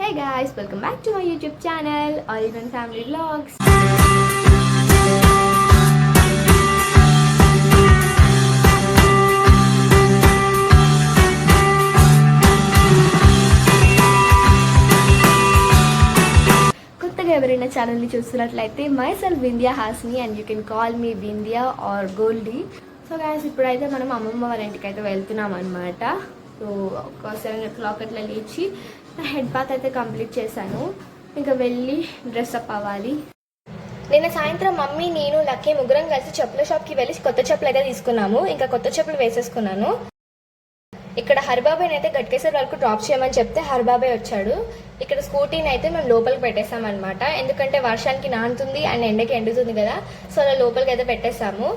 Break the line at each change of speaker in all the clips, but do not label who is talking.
Hey guys, welcome back to my YouTube channel, All-in-One Family Vlogs. కొత్తగా ఎవరైనా ఛానల్ని చూస్తున్నట్లయితే myself Vindhya Hasni and you can call me Vindhya or Goldie. So guys, ఇప్పుడైతే మనం అమ్మమ్మ వాళ్ళ ఇంటికి అయితే వెళ్తున్నాం అనమాట. సో ఒక 7 o'clock అట్లా లేచి నా హెడ్ బాత్ అయితే కంప్లీట్ చేశాను. ఇంకా వెళ్ళి డ్రెస్అప్ అవ్వాలి. నిన్న సాయంత్రం మమ్మీ నేను లక్కీ ముగ్గురం కలిసి చెప్పుల షాప్కి వెళ్ళి కొత్త చెప్పులు అయితే తీసుకున్నాము. ఇంకా కొత్త చెప్పులు వేసేసుకున్నాను. ఇక్కడ హరిబాబాయ్ అయితే గట్కేసర్ వరకు డ్రాప్ చేయమని చెప్తే హరిబాబాయ్ వచ్చాడు. ఇక్కడ స్కూటీని అయితే మేము లోపలికి పెట్టేసామన్నమాట. ఎందుకంటే వర్షానికి నానుతుంది అండ్ ఎండకి ఎండుతుంది కదా, సో అలా లోపలికి అయితే పెట్టేసాము.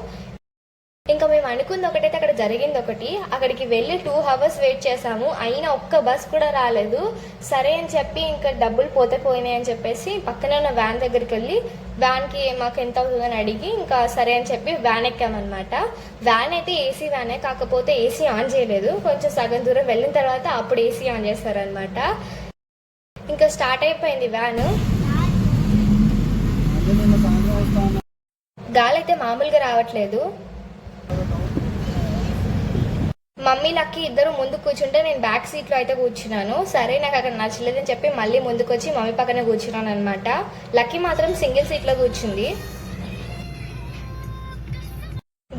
ఇంకా మేము అనుకుంది ఒకటైతే అక్కడ జరిగింది ఒకటి. అక్కడికి వెళ్ళి 2 hours వెయిట్ చేసాము, అయినా ఒక్క బస్ కూడా రాలేదు. సరే అని చెప్పి ఇంకా డబ్బులు పోతే పోయినాయి అని చెప్పేసి పక్కనే ఉన్న వ్యాన్ దగ్గరికి వెళ్ళి వ్యాన్కి మాకు ఎంత అవుతుందని అడిగి ఇంకా సరే అని చెప్పి వ్యాన్ ఎక్కామన్నమాట. వ్యాన్ అయితే ఏసీ వ్యానే, కాకపోతే ఏసీ ఆన్ చేయలేదు. కొంచెం సగం దూరం వెళ్ళిన తర్వాత అప్పుడు ఏసీ ఆన్ చేస్తారనమాట. ఇంకా స్టార్ట్ అయిపోయింది వ్యాన్. గాలి అయితే మామూలుగా రావట్లేదు. మమ్మీ లక్కీ ఇద్దరు ముందు కూర్చుంటే నేను బ్యాక్ సీట్లో అయితే కూర్చున్నాను. సరే నాకు అక్కడ నచ్చలేదని చెప్పి మళ్ళీ ముందుకు వచ్చి మమ్మీ పక్కనే కూర్చున్నాను అనమాట. లక్కీ మాత్రం సింగిల్ సీట్లో కూర్చుంది.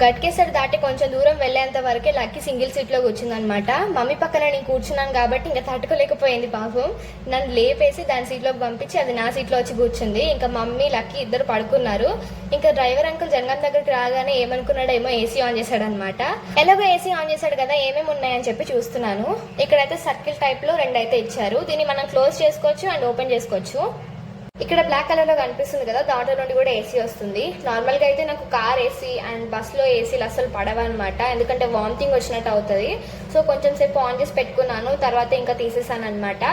గట్కేసర్ దాటి కొంచెం దూరం వెళ్ళేంత వరకే లక్కీ సింగిల్ సీట్లో కూర్చుందనమాట. మమ్మీ పక్కన నేను కూర్చున్నాను కాబట్టి ఇంకా తట్టుకోలేకపోయింది పాపం. నన్ను లేపేసి దాని సీట్లోకి పంపించి అది నా సీట్లో వచ్చి కూర్చుంది. ఇంకా మమ్మీ లక్కీ ఇద్దరు పడుకున్నారు. ఇంకా డ్రైవర్ అంకుల్ జనగాం దగ్గరికి రాగానే ఏమనుకున్నాడేమో ఏసీ ఆన్ చేశాడు అనమాట. ఎలాగో ఏసీ ఆన్ చేశాడు కదా, ఏమేమి ఉన్నాయని చెప్పి చూస్తున్నాను. ఇక్కడైతే సర్కిల్ టైప్ లో 2 అయితే ఇచ్చారు. దీన్ని మనం క్లోజ్ చేసుకోవచ్చు అండ్ ఓపెన్ చేసుకోవచ్చు. ఇక్కడ బ్లాక్ కలర్ లో కనిపిస్తుంది కదా, దాంట్లో నుండి కూడా ఏసీ వస్తుంది. నార్మల్ గా అయితే నాకు కార్ ఏసీ అండ్ బస్ లో ఏసీలు అసలు పడవన్నమాట, ఎందుకంటే వామిటింగ్ వచ్చినట్టు అవుతుంది. సో కొంచెం సేపు ఆన్ చేసి పెట్టుకున్నాను, తర్వాత ఇంకా తీసేసాను అనమాట.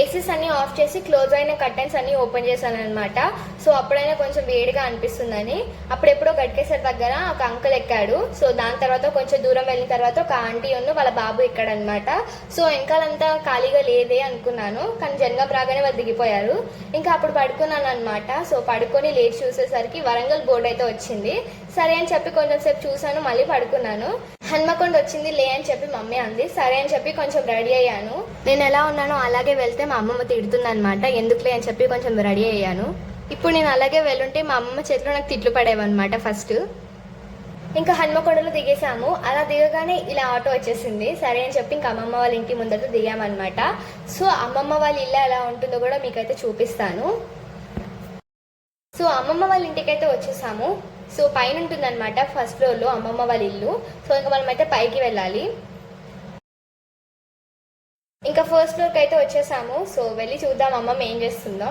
ఏసీస్ అన్ని ఆఫ్ చేసి క్లోజ్ అయిన కర్టెన్స్ అన్ని ఓపెన్ చేశాను అనమాట. సో అప్పుడైనా కొంచెం వేడిగా అనిపిస్తుందని. అప్పుడెప్పుడో గట్కేసర్ దగ్గర ఒక అంకుల్ ఎక్కాడు. సో దాని తర్వాత కొంచెం దూరం వెళ్ళిన తర్వాత ఒక ఆంటీ వాళ్ళ బాబు ఎక్కాడనమాట. సో వెనకాలంతా ఖాళీగా లేదే అనుకున్నాను, కానీ జనగాం రాగానే వాళ్ళు దిగిపోయారు. ఇంకా అప్పుడు పడుకున్నాను అనమాట. సో పడుకొని లేచి చూసేసరికి వరంగల్ బోర్డు అయితే వచ్చింది. సరే అని చెప్పి కొంచెం సేపు చూసాను, మళ్ళీ పడుకున్నాను. హన్మకొండ వచ్చింది లే అని చెప్పి మమ్మీ అంది. సరే అని చెప్పి కొంచెం రెడీ అయ్యాను. నేను ఎలా ఉన్నానో అలాగే వెళ్తే మా అమ్మమ్మ తిడుతుంది అనమాట, ఎందుకులే అని చెప్పి కొంచెం రెడీ అయ్యాను. ఇప్పుడు నేను అలాగే వెళ్ళుంటే మా అమ్మమ్మ చేతిలో నాకు తిట్లు పడేవన్నమాట ఫస్ట్. ఇంకా హన్మకొండలో దిగేసాము. అలా దిగగానే ఇలా ఆటో వచ్చేసింది. సరే అని చెప్పి ఇంకా అమ్మమ్మ వాళ్ళ ఇంటి ముందర దిగామన్నమాట. సో అమ్మమ్మ వాళ్ళ ఇల్లు ఎలా ఉంటుందో కూడా మీకైతే చూపిస్తాను. సో అమ్మమ్మ వాళ్ళ ఇంటికైతే వచ్చేసాము. సో పైన ఉంటుంది అనమాట, ఫస్ట్ ఫ్లోర్లో అమ్మమ్మ వాళ్ళ ఇల్లు. సో ఇంకా మనం అయితే పైకి వెళ్ళాలి. ఇంకా ఫస్ట్ ఫ్లోర్కి అయితే వచ్చేసాము. సో వెళ్ళి చూద్దాం అమ్మమ్మ ఏం చేస్తుందో.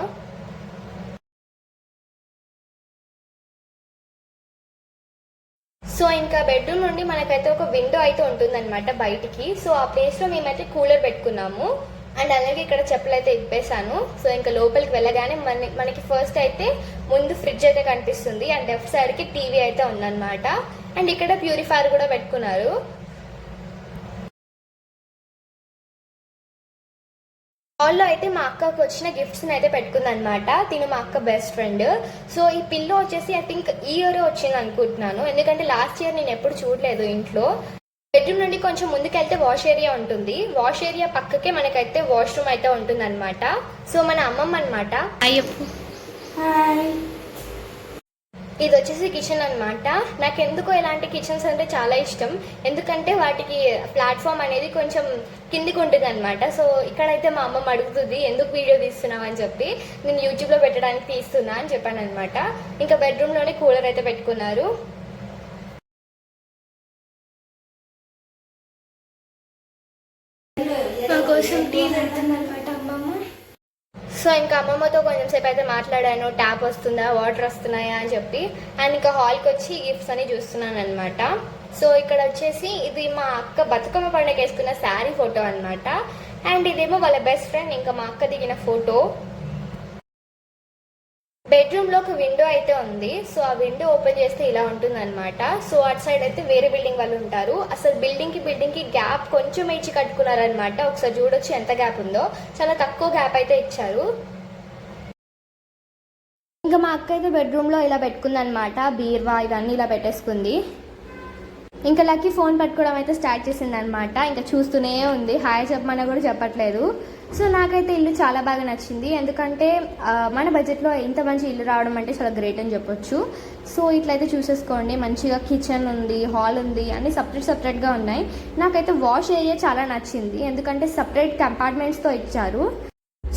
సో ఇంకా బెడ్రూమ్ నుండి మనకైతే ఒక విండో అయితే ఉంటుందన్నమాట బయటికి. సో ఆ ప్లేస్లో మేమైతే కూలర్ పెట్టుకున్నాము. అండ్ అలాగే ఇక్కడ చెప్పులు అయితే ఇప్పేసాను. సో ఇంకా లోపలికి వెళ్ళగానే మనకి ఫస్ట్ అయితే ముందు ఫ్రిడ్జ్ అయితే కనిపిస్తుంది అండ్ లెఫ్ట్ సైడ్కి టీవీ అయితే ఉందన్నమాట. అండ్ ఇక్కడ ప్యూరిఫైయర్ కూడా పెట్టుకున్నారు. హాల్లో అయితే మా అక్కకు వచ్చిన గిఫ్ట్స్ని అయితే పెట్టుకుందనమాట. తిను మా అక్క బెస్ట్ ఫ్రెండ్. సో ఈ పిల్లో వచ్చేసి ఐ థింక్ ఈ ఇయర్ వచ్చింది అనుకుంటున్నాను, ఎందుకంటే లాస్ట్ ఇయర్ నేను ఎప్పుడు చూడలేదు ఇంట్లో. బెడ్రూమ్ నుండి కొంచెం ముందుకెళ్తే వాష్ ఏరియా ఉంటుంది. వాష్ ఏరియా పక్కకే మనకైతే వాష్రూమ్ అయితే ఉంటుంది అనమాట. సో మన అమ్మమ్మ అనమాట. ఇది వచ్చేసి కిచెన్ అనమాట. నాకు ఎందుకో ఇలాంటి కిచెన్స్ అంటే చాలా ఇష్టం, ఎందుకంటే వాటికి ప్లాట్ఫామ్ అనేది కొంచెం కిందికి ఉంటుంది అనమాట. సో ఇక్కడైతే మా అమ్మమ్మ అడుగుతుంది ఎందుకు వీడియో తీస్తున్నావు అని చెప్పి. నేను యూట్యూబ్లో పెట్టడానికి తీస్తున్నా అని చెప్పాను అనమాట. ఇంకా బెడ్రూమ్లోనే కూలర్ అయితే పెట్టుకున్నారు. మా కోసం టీ పెడుతుందన్నమాట అమ్మమ్మ. సో ఇంకా అమ్మమ్మతో కొంచెం సేపు అయితే మాట్లాడాను, ట్యాప్ వస్తుందా, వాటర్ వస్తున్నాయా అని చెప్పి. అండ్ ఇంకా హాల్కి వచ్చి గిఫ్ట్స్ అని చూస్తున్నాను అనమాట. సో ఇక్కడ వచ్చేసి ఇది మా అక్క బతుకమ్మ పండుగ వేసుకున్న శారీ ఫోటో అనమాట. అండ్ ఇదేమో వాళ్ళ బెస్ట్ ఫ్రెండ్ ఇంకా మా అక్క దిగిన ఫోటో. బెడ్రూమ్లో ఒక విండో అయితే ఉంది. సో ఆ విండో ఓపెన్ చేస్తే ఇలా ఉంటుంది అనమాట. సో అటు సైడ్ అయితే వేరే బిల్డింగ్ వాళ్ళు ఉంటారు. అసలు బిల్డింగ్కి గ్యాప్ కొంచెం ఇచ్చి కట్టుకున్నారనమాట. ఒకసారి చూడొచ్చు ఎంత గ్యాప్ ఉందో. చాలా తక్కువ గ్యాప్ అయితే ఇచ్చారు. ఇంకా మా అక్క అయితే బెడ్రూమ్లో ఇలా పెట్టుకుందనమాట. బీర్వా ఇవన్నీ ఇలా పెట్టేసుకుంది. ఇంకా లక్కీ ఫోన్ పట్టుకోవడం అయితే స్టార్ట్ చేసింది అనమాట. ఇంకా చూస్తూనే ఉంది, హాయ్ చెప్పమన్నా కూడా చెప్పట్లేదు. సో నాకైతే ఇల్లు చాలా బాగా నచ్చింది. ఎందుకంటే మన బడ్జెట్లో ఇంత మంచి ఇల్లు రావడం అంటే చాలా గ్రేట్ అని చెప్పొచ్చు. సో ఇట్లయితే చూసేసుకోండి, మంచిగా కిచెన్ ఉంది, హాల్ ఉంది, అన్నీ సపరేట్గా ఉన్నాయి. నాకైతే వాష్ ఏరియా చాలా నచ్చింది, ఎందుకంటే సపరేట్ కంపార్ట్మెంట్స్తో ఇచ్చారు.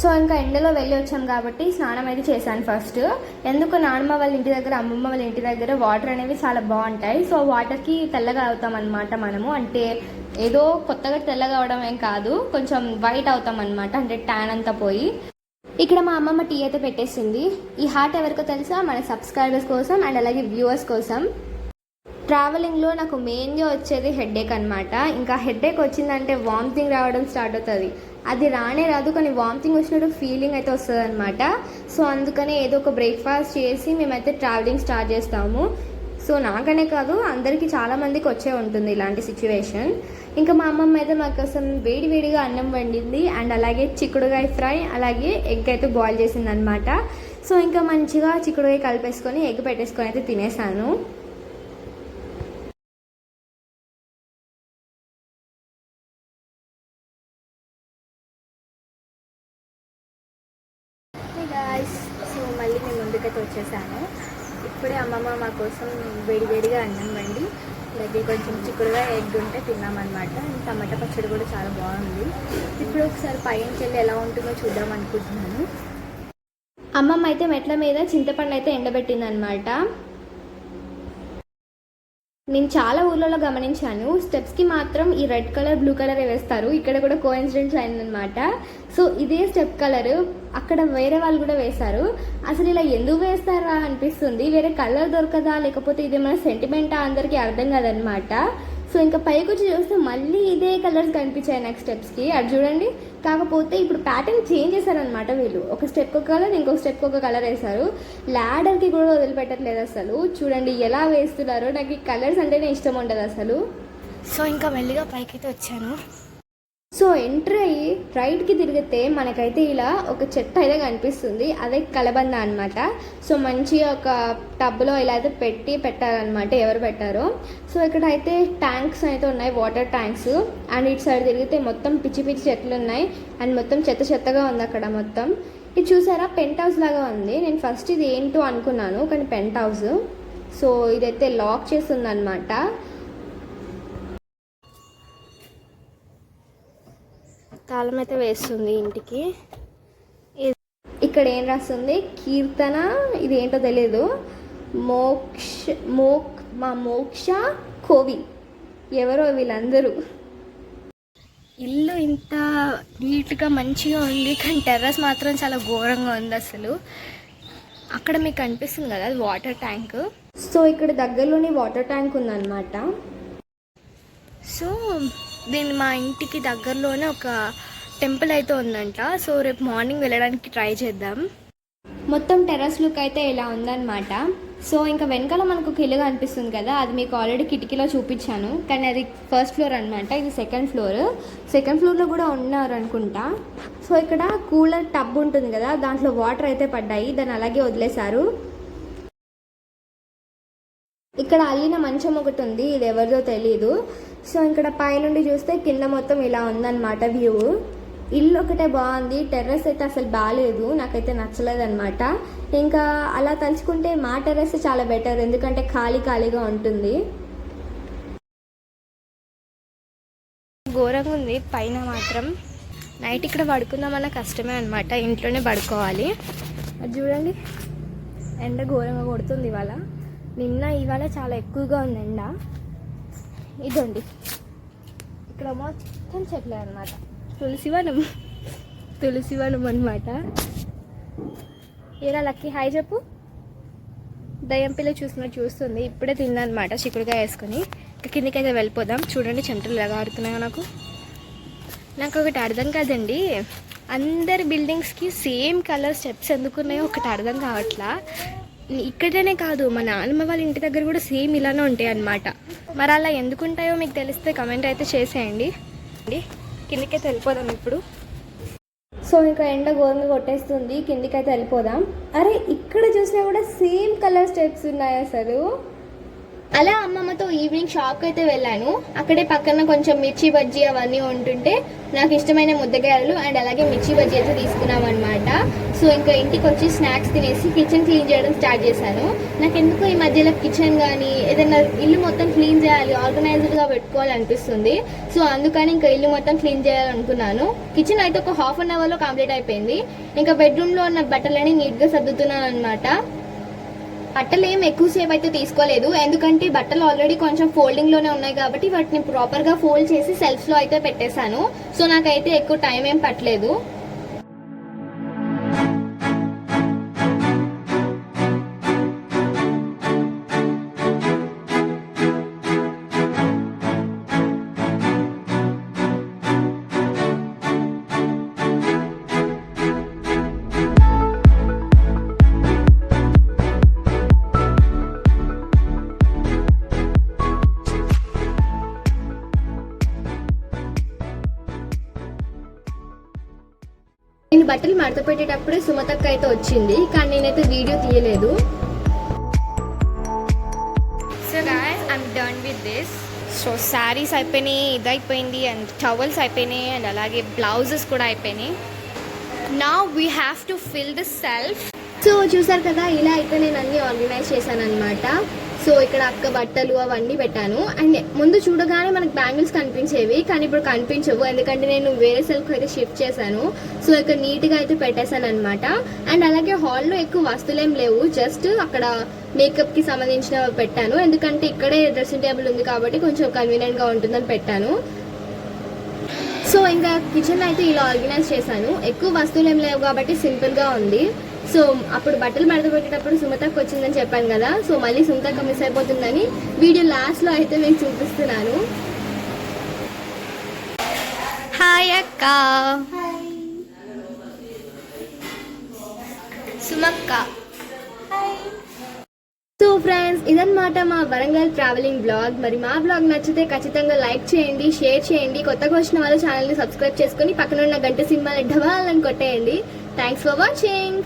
సో ఇంకా ఎండలో వెళ్ళి వచ్చాం కాబట్టి స్నానం అయితే చేశాను ఫస్ట్. ఎందుకు నాన్నమ్మ వాళ్ళ ఇంటి దగ్గర, అమ్మమ్మ వాళ్ళ ఇంటి దగ్గర వాటర్ అనేవి చాలా బాగుంటాయి. సో వాటర్కి తెల్లగా అవుతాం అనమాట మనము. అంటే ఏదో కొత్తగా తెల్లగా అవడం ఏం కాదు, కొంచెం వైట్ అవుతాం అనమాట, అంటే ట్యాన్ అంతా పోయి. ఇక్కడ మా అమ్మమ్మ టీ అయితే పెట్టేసింది. ఈ హార్ట్ ఎవరికో తెలుసా? మన సబ్స్క్రైబర్స్ కోసం అండ్ అలాగే వ్యూవర్స్ కోసం. ట్రావెలింగ్లో నాకు మెయిన్గా వచ్చేది హెడ్ఏక్ అనమాట. ఇంకా హెడ్ఏక్ వచ్చిందంటే వామిటింగ్ రావడం స్టార్ట్ అవుతుంది. అది రానే రాదు, కానీ వామిటింగ్ వచ్చినట్టు ఫీలింగ్ అయితే వస్తుంది అనమాట. సో అందుకనే ఏదో ఒక బ్రేక్ఫాస్ట్ చేసి మేమైతే ట్రావెలింగ్ స్టార్ట్ చేస్తాము. సో నాకనే కాదు, అందరికీ చాలామందికి వచ్చే ఉంటుంది ఇలాంటి సిచ్యువేషన్. ఇంకా మా అమ్మమ్మ అయితే మా కోసం వేడివేడిగా అన్నం వండింది అండ్ అలాగే చిక్కుడుగాయ ఫ్రై, అలాగే ఎగ్ అయితే బాయిల్ చేసింది అనమాట. సో ఇంకా మంచిగా చిక్కుడుగాయ కలిపేసుకొని ఎగ్ పెట్టేసుకొని అయితే తినేసాను. సో మళ్ళీ నేను ముందుకైతే వచ్చేసాను. ఇప్పుడే అమ్మమ్మ మా కోసం వేడివేడిగా అన్నం వండి అలాగే కొంచెం చిక్కుడుగా ఎగ్ ఉంటే తిన్నామన్నమాట. టమాటా పచ్చడి కూడా చాలా బాగుంది. ఇప్పుడు ఒకసారి పైకి వెళ్ళి ఎలా ఉంటుందో చూద్దాం అనుకుంటున్నాను. అమ్మమ్మ అయితే మెట్ల మీద చింతపండు అయితే ఎండబెట్టింది అనమాట. నేను చాలా ఊర్లలో గమనించాను, స్టెప్స్కి మాత్రం ఈ రెడ్ కలర్ బ్లూ కలర్ వేస్తారు. ఇక్కడ కూడా కోఇన్సిడెన్స్ అయిందనమాట. సో ఇదే స్టెప్ కలర్ అక్కడ వేరే వాళ్ళు కూడా వేశారు. అసలు ఇలా ఎందుకు వేస్తారా అనిపిస్తుంది. వేరే కలర్ దొరకదా లేకపోతే ఇదేమైనా సెంటిమెంటా అందరికీ అర్థం కాదనమాట. సో ఇంకా పైకి వచ్చి చూస్తే మళ్ళీ ఇదే కలర్స్ కనిపించాయి నాకు స్టెప్స్కి. అది చూడండి. కాకపోతే ఇప్పుడు ప్యాటర్న్ చేంజ్ చేశారనమాట వీళ్ళు. ఒక స్టెప్ ఒక కలర్, ఇంకొక స్టెప్ ఒక కలర్ వేశారు. ల్యాడర్కి కూడా వదిలిపెట్టట్లేదు అసలు. చూడండి ఎలా వేస్తున్నారో. నాకు ఈ కలర్స్ అంటేనే ఇష్టం ఉండదు అసలు. సో ఇంకా మెల్లిగా పైకైతే వచ్చాను. సో ఎంట్రీ అయ్యి రైట్కి తిరిగితే మనకైతే ఇలా ఒక చెట్టు అయితే కనిపిస్తుంది. అదే కలబంద అనమాట. సో మంచిగా ఒక టబ్లో ఇలా అయితే పెట్టారనమాట, ఎవరు పెట్టారో. సో ఇక్కడ అయితే ట్యాంక్స్ అయితే ఉన్నాయి, వాటర్ ట్యాంక్స్. అండ్ ఇటు సైడ్ తిరిగితే మొత్తం పిచ్చి పిచ్చి చెట్లు ఉన్నాయి అండ్ మొత్తం చెత్తగా ఉంది అక్కడ మొత్తం. ఇది చూసారా, పెంట్ హౌస్ లాగా ఉంది. నేను ఫస్ట్ ఇది ఏంటో అనుకున్నాను, కానీ పెంట్ హౌస్. సో ఇదైతే లాక్ చేసి ఉందన్నమాట. తాళం అయితే వేస్తుంది ఇంటికి. ఇక్కడ ఏం రాస్తుంది, కీర్తన, ఇది ఏంటో తెలియదు. మోక్ష కోవి, ఎవరో వీళ్ళందరూ. ఇల్లు ఇంత నీట్గా మంచిగా ఉంది, కానీ టెర్రస్ మాత్రం చాలా ఘోరంగా ఉంది అసలు. అక్కడ మీకు కనిపిస్తుంది కదా, అది వాటర్ ట్యాంక్. సో ఇక్కడ దగ్గరలోనే వాటర్ ట్యాంక్ ఉందన్నమాట. సో దీన్ని మా ఇంటికి దగ్గరలోనే ఒక టెంపుల్ అయితే ఉందంట. సో రేపు మార్నింగ్ వెళ్ళడానికి ట్రై చేద్దాం. మొత్తం టెర్రస్ లుక్ అయితే ఇలా ఉందన్నమాట. సో ఇంకా వెనకాల మనకు ఒక ఇల్లు కనిపిస్తుంది కదా, అది మీకు ఆల్రెడీ కిటికీలో చూపించాను, కానీ అది ఫస్ట్ ఫ్లోర్ అనమాట. ఇది సెకండ్ ఫ్లోర్లో కూడా ఉన్నారు అనుకుంటా. సో ఇక్కడ కూలర్ టబ్ ఉంటుంది కదా, దాంట్లో వాటర్ అయితే పడ్డాయి, దాన్ని అలాగే వదిలేశారు. ఇక్కడ అల్లిన మంచం ఒకటి ఉంది, ఇది ఎవరిదో తెలీదు. సో ఇక్కడ పైనుండి చూస్తే కింద మొత్తం ఇలా ఉందన్నమాట వ్యూ. ఇల్లు ఒకటే బాగుంది, టెర్రస్ అయితే అసలు బాగాలేదు, నాకైతే నచ్చలేదు అనమాట. ఇంకా అలా తలుచుకుంటే మా టెర్రస్ చాలా బెటర్, ఎందుకంటే ఖాళీగా ఉంటుంది. ఘోరంగా ఉంది పైన మాత్రం. నైట్ ఇక్కడ పడుకుందామన్న కష్టమే అనమాట, ఇంట్లోనే పడుకోవాలి. అది చూడండి, ఎండ ఘోరంగా కొడుతుంది ఇవాళ. ఇవాళ చాలా ఎక్కువగా ఉంది ఎండ. ఇదండి, ఇక్కడ మొత్తం చెట్లే అనమాట. తులసివనం అనమాట. ఏరా లక్కీ, హాయ్ చెప్పు. దయ్యం పిల్ల చూస్తుంది. ఇప్పుడే తిందనమాట చిక్కుడుగా వేసుకొని. కిందికి అయితే వెళ్ళిపోదాం. చూడండి చెమటలు ఎలా ఆడుతున్నాయో నాకు ఒకటి అర్థం కాదండి. అందరి బిల్డింగ్స్కి సేమ్ కలర్ స్టెప్స్ ఎందుకున్నాయో ఒకటి అర్థం కావట్లా. ఇక్కడనే కాదు, మా నాన్నమ్మ వాళ్ళ ఇంటి దగ్గర కూడా సేమ్ ఇలానే ఉంటాయి అన్నమాట. మరి అలా ఎందుకుంటాయో మీకు తెలిస్తే కమెంట్ అయితే చేసేయండి. కిందికైతే వెళ్ళిపోదాం ఇప్పుడు. సో ఇంకా ఎండ ఘోరంగా కొట్టేస్తుంది, కిందికైతే వెళ్ళిపోదాం. అరే ఇక్కడ చూసినా కూడా సేమ్ కలర్ స్టెప్స్ ఉన్నాయి అసలు. అలా అమ్మమ్మతో ఈవినింగ్ షాప్కి అయితే వెళ్ళాను. అక్కడే పక్కన కొంచెం మిర్చి బజ్జీ అవన్నీ ఉంటుంటే నాకు ఇష్టమైన ముద్దగాయలు అండ్ అలాగే మిర్చి బజ్జీ అయితే తీసుకున్నాం అనమాట. సో ఇంకా ఇంటికి వచ్చి స్నాక్స్ తినేసి కిచెన్ క్లీన్ చేయడం స్టార్ట్ చేశాను. నాకు ఎందుకో ఈ మధ్యలో కిచెన్ కానీ ఏదైనా ఇల్లు మొత్తం క్లీన్ చేయాలి, ఆర్గనైజ్డ్గా పెట్టుకోవాలనిపిస్తుంది. సో అందుకని ఇంకా ఇల్లు మొత్తం క్లీన్ చేయాలనుకున్నాను. కిచెన్ అయితే ఒక హాఫ్ అన్ అవర్లో కంప్లీట్ అయిపోయింది. ఇంకా బెడ్రూమ్లో ఉన్న బట్టలని నీట్గా సర్దుతున్నాను అనమాట. బట్టలు ఏం ఎక్కువసేపు అయితే తీసుకోలేదు, ఎందుకంటే బట్టలు ఆల్రెడీ కొంచెం ఫోల్డింగ్లోనే ఉన్నాయి కాబట్టి వాటిని ప్రాపర్గా ఫోల్డ్ చేసి సెల్ఫ్లో అయితే పెట్టేశాను. సో నాకైతే ఎక్కువ టైం ఏం పట్టలేదు. నేను బట్టలు మడత పెట్టేటప్పుడే సుమతక్క అయితే వచ్చింది, కానీ నేనైతే వీడియో తీయలేదు. So guys I'm done with this. So saris అయిపోయినాయి, ఇది అయిపోయింది, అండ్ టవల్స్ అయిపోయినాయి, అండ్ అలాగే బ్లౌజెస్ కూడా అయిపోయినాయి. Now we have to fill the self. So చూసారు కదా, ఇలా అయితే నేను అన్నీ ఆర్గనైజ్ చేశాను అనమాట. సో ఇక్కడ అక్క బట్టలు అవన్నీ పెట్టాను. అండ్ ముందు చూడగానే మనకు బ్యాంగిల్స్ కనిపించేవి, కానీ ఇప్పుడు కనిపించవు, ఎందుకంటే నేను వేరే సెల్ఫ్ అయితే షిఫ్ట్ చేశాను. సో ఇక్కడ నీట్గా అయితే పెట్టేశాను అనమాట. అండ్ అలాగే హాల్లో ఎక్కువ వస్తువులు ఏం లేవు, జస్ట్ అక్కడ మేకప్కి సంబంధించినవి పెట్టాను, ఎందుకంటే ఇక్కడే డ్రెస్సింగ్ టేబుల్ ఉంది కాబట్టి కొంచెం కన్వీనియంట్గా ఉంటుందని పెట్టాను. సో ఇంకా కిచెన్ అయితే ఇలా ఆర్గనైజ్ చేశాను. ఎక్కువ వస్తువులు ఏం లేవు కాబట్టి సింపుల్గా ఉంది. సో అప్పుడు బట్టలు మడత పెట్టేటప్పుడు సుమతక్క వచ్చిందని చెప్పాను కదా, సో మళ్ళీ సుమతక్క మిస్ అయిపోతుందని వీడియో లాస్ట్లో అయితే మీకు చూపిస్తున్నాను. హాయ్ అక్క. సుమక్క. సో ఫ్రెండ్స్, ఇదన్నమాట మా వరంగల్ ట్రావెలింగ్ బ్లాగ్. మరి మా బ్లాగ్ నచ్చితే ఖచ్చితంగా లైక్ చేయండి, షేర్ చేయండి. కొత్తగా వచ్చిన వాళ్ళు ఛానల్ని సబ్స్క్రైబ్ చేసుకొని పక్కన ఉన్న గంట సింబల్ని ఢవాలని కొట్టేయండి. Thanks for watching.